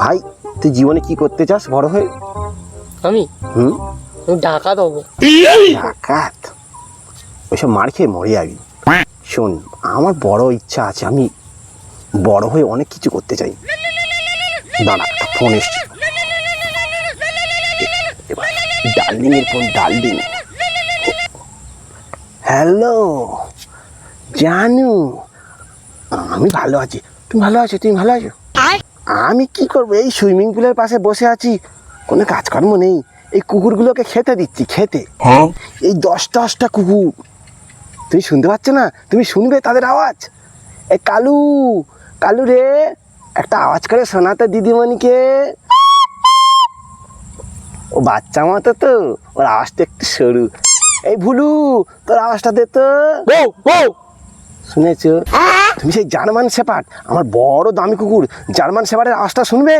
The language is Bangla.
ভাই তুই জীবনে কি করতে চাস বড় হয়ে? আমি হুম, ডাকাত হবো। ডাকাত? ওইসব মার খেয়ে মরে যাবি। শোন, আমার বড় ইচ্ছা আছে, আমি বড় হয়ে অনেক কিছু করতে চাই। দাঁড়া, একটা ফোন এসছে। এবার ডার্লিং এর ফোন। ডার্লিং, হ্যালো জানু, আমি ভালো আছি। তুমি ভালো আছো? তুমি ভালো আছো? আমি কি করবো, এই সুইমিং পুলের পাশে বসে আছি, কোনো কাজকর্ম নেই। এই কুকুরগুলোকে খেতে দিচ্ছি, খেতে। এই 10টা কুকুর, তুমি শুনতে পাচ্ছ না? তুমি শুনবে তাদের আওয়াজ। এই কালু, কালু রে, একটা আওয়াজ করে শোনাতে দিদিমণিকে। ও বাচ্চা মতো তো, ওর আওয়াজটা একটু সরু। এই ভুলু, তোর আওয়াজটা দে তো। শুনেছো? তুমি সেই জার্মান শেপার্ড, আমার বড় দামি কুকুর জার্মান শেপার্ডের আওয়াজটা শুনবে?